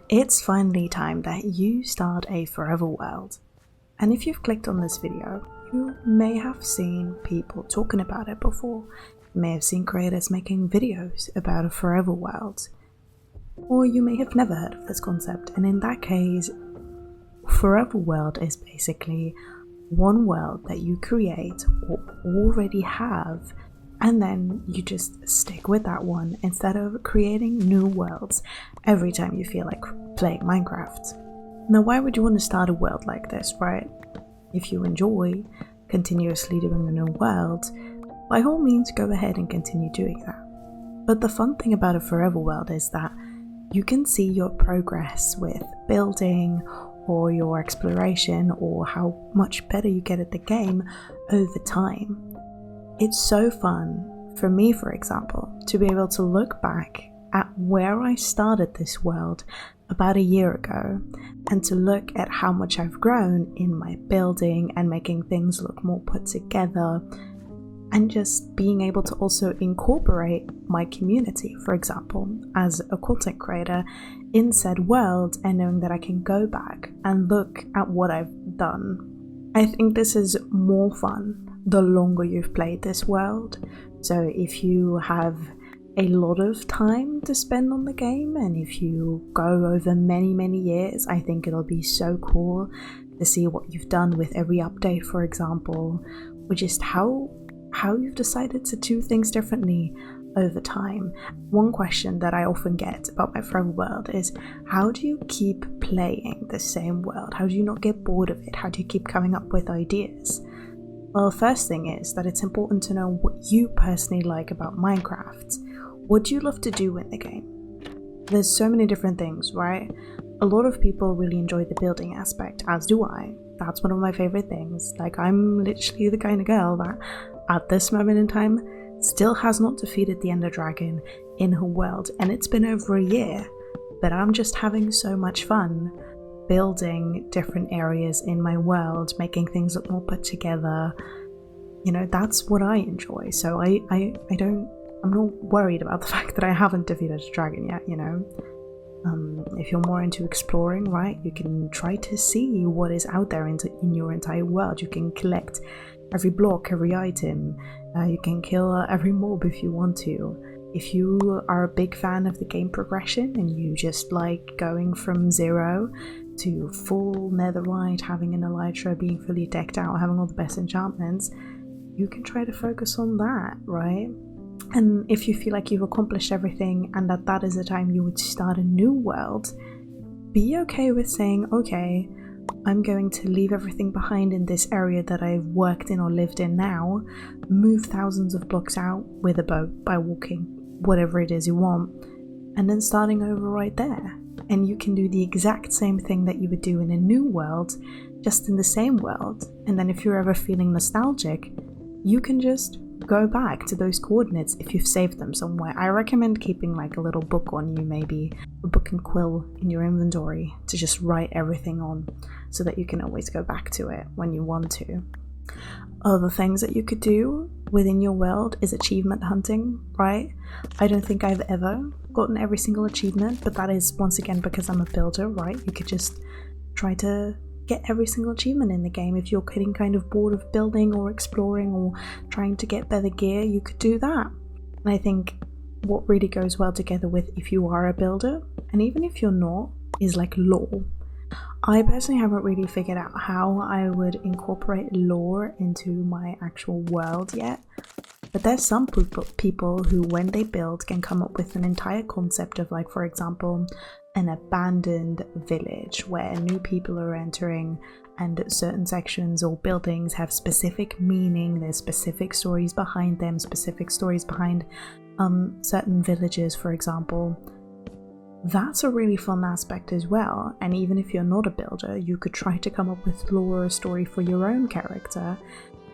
It's finally time that you start a forever world. And if you've clicked on this video, you may have seen people talking about it before. You may have seen creators making videos about a forever world. Or you may have never heard of this concept, and in that case, forever world is basically one world that you create or already have, and then you just stick with that one instead of creating new worlds every time you feel like playing Minecraft. Now, why would you want to start a world like this, right? If you enjoy continuously doing a new world, by all means go ahead and continue doing that. But the fun thing about a forever world is that you can see your progress with building or your exploration or how much better you get at the game over time. It's so fun for me, for example, to be able to look back at where I started this world about a year ago and to look at how much I've grown in my building and making things look more put together, and just being able to also incorporate my community, for example, as a content creator in said world, and knowing that I can go back and look at what I've done. I think this is more fun the longer you've played this world. So if you have a lot of time to spend on the game, and if you go over many years, I think it'll be so cool to see what you've done with every update, for example, or just how you've decided to do things differently over time. One question that I often get about my forever world is, how do you keep playing the same world? How do you not get bored of it? How do you keep coming up with ideas? Well, the first thing is that it's important to know what you personally like about Minecraft. What do you love to do in the game? There's so many different things, right? A lot of people really enjoy the building aspect, as do I. That's one of my favorite things. Like, I'm literally the kind of girl that at this moment in time still has not defeated the Ender Dragon in her world, and it's been over a year, but I'm just having so much fun building different areas in my world, making things look more put together. You know, that's what I enjoy. So I'm not worried about the fact that I haven't defeated a dragon yet, you know. If you're more into exploring, right, you can try to see what is out there in your entire world. You can collect every block, every item. You can kill every mob if you want to. If you are a big fan of the game progression and you just like going from 0 to full netherite, having an elytra, being fully decked out, having all the best enchantments, you can try to focus on that, right? And if you feel like you've accomplished everything and that is the time you would start a new world, be okay with saying, okay, I'm going to leave everything behind in this area that I've worked in or lived in now, move thousands of blocks out with a boat by walking, whatever it is you want, and then starting over right there. And you can do the exact same thing that you would do in a new world, just in the same world. And then if you're ever feeling nostalgic, you can just go back to those coordinates if you've saved them somewhere. I recommend keeping like a little book on you, maybe a book and quill in your inventory to just write everything on, so that you can always go back to it when you want to. Other things that you could do within your world is achievement hunting, right? I don't think I've ever gotten every single achievement, but that is once again because I'm a builder, right? You could just try to get every single achievement in the game. If you're getting kind of bored of building or exploring or trying to get better gear, you could do that. And I think what really goes well together with if you are a builder, and even if you're not, is like lore. I personally haven't really figured out how I would incorporate lore into my actual world yet, but there's some people who, when they build, can come up with an entire concept of, like, for example, an abandoned village where new people are entering, and certain sections or buildings have specific meaning. There's specific stories behind them, specific stories behind certain villages, for example. That's a really fun aspect as well. And even if you're not a builder, you could try to come up with lore or a story for your own character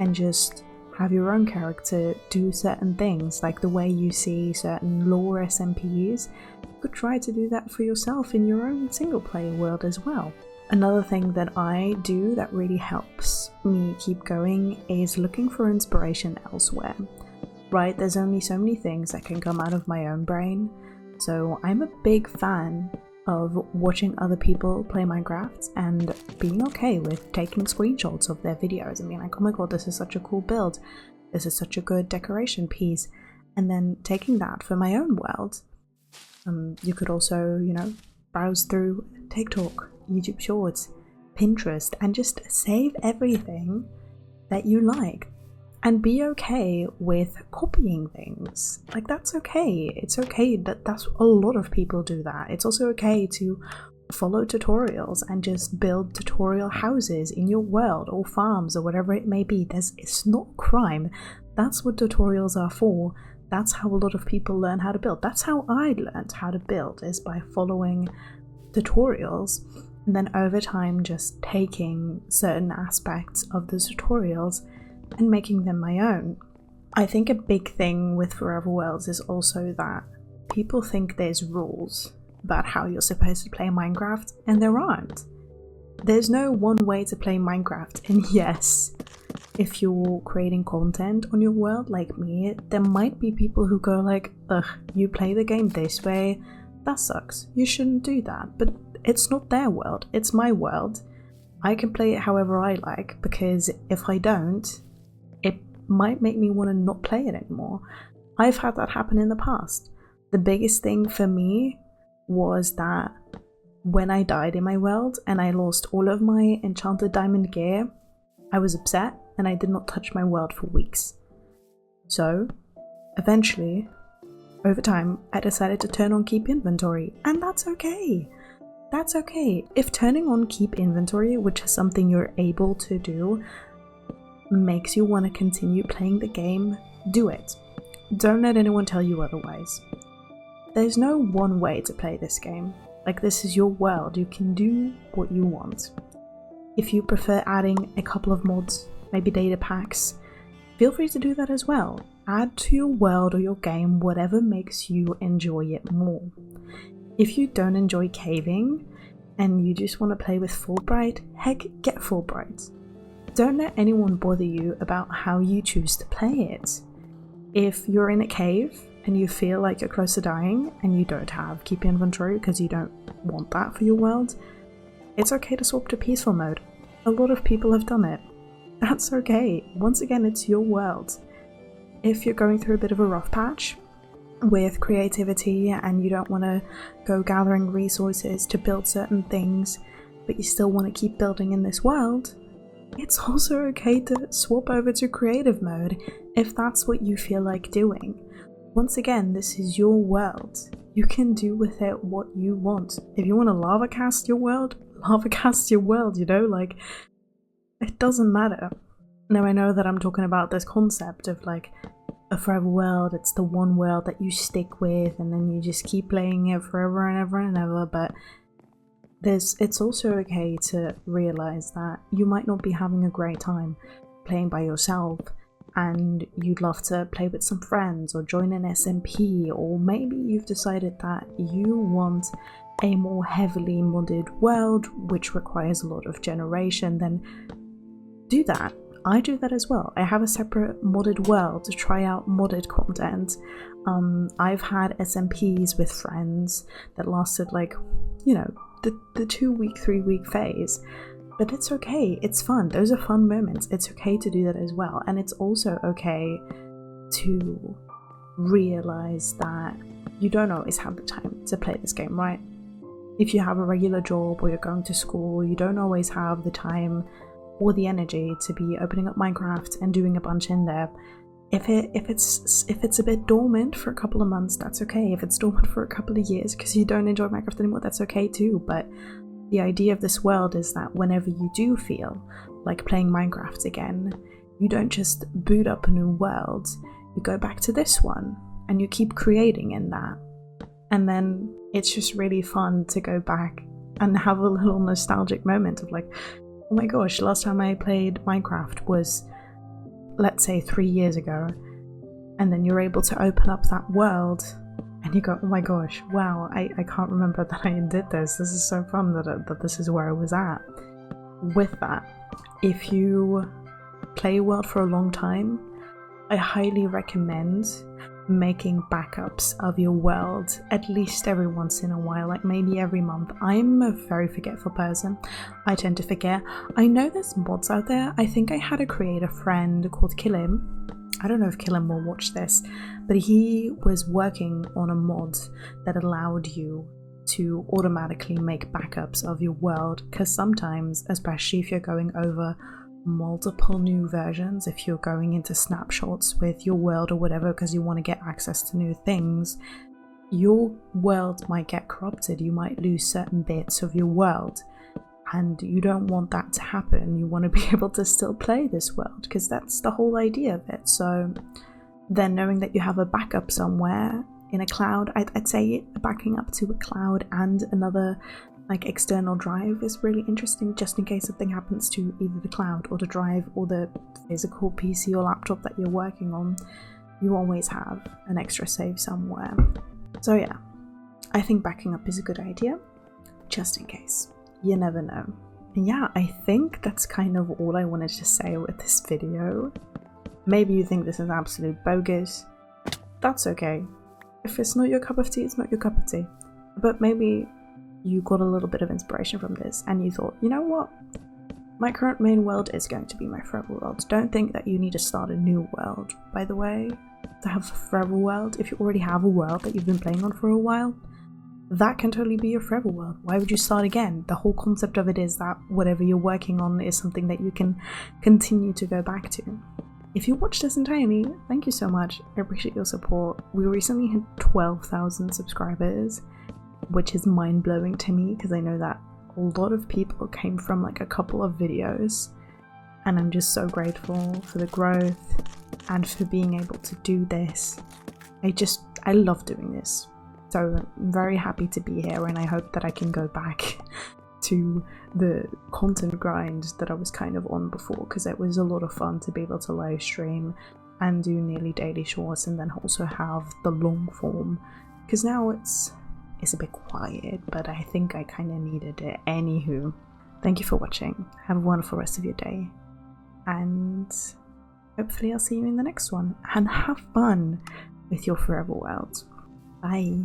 and just have your own character do certain things, like the way you see certain lore SMPs. You could try to do that for yourself in your own single player world as well. Another thing that I do that really helps me keep going is looking for inspiration elsewhere. Right, there's only so many things that can come out of my own brain. So I'm a big fan of watching other people play Minecraft and being okay with taking screenshots of their videos and being like, oh my god, this is such a cool build, this is such a good decoration piece, and then taking that for my own world. You could also, you know, browse through TikTok, YouTube Shorts, Pinterest, and just save everything that you like and be okay with copying things. Like, that's okay. It's okay that's a lot of people do that. It's also okay to follow tutorials and just build tutorial houses in your world or farms or whatever it may be. It's not a crime. That's what tutorials are for. That's how a lot of people learn how to build. That's how I learned how to build, is by following tutorials and then over time just taking certain aspects of the tutorials and making them my own. I think a big thing with Forever Worlds is also that people think there's rules about how you're supposed to play Minecraft, and there aren't. There's no one way to play Minecraft, and yes, if you're creating content on your world like me, there might be people who go like, ugh, you play the game this way, that sucks, you shouldn't do that. But it's not their world, it's my world. I can play it however I like, because if I don't, it might make me want to not play it anymore. I've had that happen in the past. The biggest thing for me was that when I died in my world and I lost all of my enchanted diamond gear, I was upset and I did not touch my world for weeks. So eventually, over time, I decided to turn on keep inventory, and that's okay. That's okay. If turning on keep inventory, which is something you're able to do, makes you want to continue playing the game, do it. Don't let anyone tell you otherwise. There's no one way to play this game. Like, this is your world, you can do what you want. If you prefer adding a couple of mods, maybe data packs, feel free to do that as well. Add to your world or your game whatever makes you enjoy it more. If you don't enjoy caving and you just want to play with Fulbright, heck, get Fulbright. Don't let anyone bother you about how you choose to play it. If you're in a cave and you feel like you're close to dying and you don't have keep inventory because you don't want that for your world, it's okay to swap to peaceful mode. A lot of people have done it. That's okay. Once again, it's your world. If you're going through a bit of a rough patch with creativity and you don't want to go gathering resources to build certain things, but you still want to keep building in this world, it's also okay to swap over to creative mode if that's what you feel like doing. Once again, this is your world. You can do with it what you want. If you want to lava cast your world, you know, like, it doesn't matter. Now, I know that I'm talking about this concept of like a forever world, it's the one world that you stick with and then you just keep playing it forever and ever and ever, but it's also okay to realize that you might not be having a great time playing by yourself and you'd love to play with some friends or join an SMP, or maybe you've decided that you want a more heavily modded world which requires a lot of generation, then do that. I do that as well. I have a separate modded world to try out modded content. I've had SMPs with friends that lasted like, you know, the 2 week, 3 week phase. But it's okay, it's fun. Those are fun moments. It's okay to do that as well. And it's also okay to realize that you don't always have the time to play this game, right? If you have a regular job or you're going to school, you don't always have the time or the energy to be opening up Minecraft and doing a bunch in there. If it's a bit dormant for a couple of months, that's okay. If it's dormant for a couple of years because you don't enjoy Minecraft anymore, that's okay too. But the idea of this world is that whenever you do feel like playing Minecraft again, you don't just boot up a new world, you go back to this one and you keep creating in that. And then it's just really fun to go back and have a little nostalgic moment of like, oh my gosh, last time I played Minecraft was, let's say, 3 years ago. And then you're able to open up that world and you go, oh my gosh, wow, I can't remember that I did this. This is so fun that this is where I was at. With that, if you play a world for a long time, I highly recommend making backups of your world at least every once in a while, like maybe every month. I'm a very forgetful person. I tend to forget. I know there's mods out there. I think I had a creator friend called Killim. I don't know if Killim will watch this, but he was working on a mod that allowed you to automatically make backups of your world, because sometimes, especially if you're going over multiple new versions, if you're going into snapshots with your world or whatever because you want to get access to new things, your world might get corrupted. You might lose certain bits of your world, and you don't want that to happen. You want to be able to still play this world, because that's the whole idea of it. So then knowing that you have a backup somewhere in a cloud, I'd say backing up to a cloud and another like external drive is really interesting, just in case something happens to either the cloud or the drive or the physical PC or laptop that you're working on. You always have an extra save somewhere. So yeah, I think backing up is a good idea, just in case. You never know. And yeah, I think that's kind of all I wanted to say with this video. Maybe you think this is absolute bogus. That's okay. If it's not your cup of tea, it's not your cup of tea. But maybe you got a little bit of inspiration from this and you thought, you know what? My current main world is going to be my forever world. Don't think that you need to start a new world, by the way, to have a forever world. If you already have a world that you've been playing on for a while, that can totally be your forever world. Why would you start again? The whole concept of it is that whatever you're working on is something that you can continue to go back to. If you watched this entirely, thank you so much. I appreciate your support. We recently hit 12,000 subscribers, which is mind-blowing to me, because I know that a lot of people came from like a couple of videos, and I'm just so grateful for the growth and for being able to do this. I love doing this, so I'm very happy to be here, and I hope that I can go back to the content grind that I was kind of on before, because it was a lot of fun to be able to live stream and do nearly daily shorts, and then also have the long form, because now it's a bit quiet, but I think I kind of needed it. Anywho, thank you for watching. Have a wonderful rest of your day, and hopefully I'll see you in the next one, and have fun with your forever world. Bye.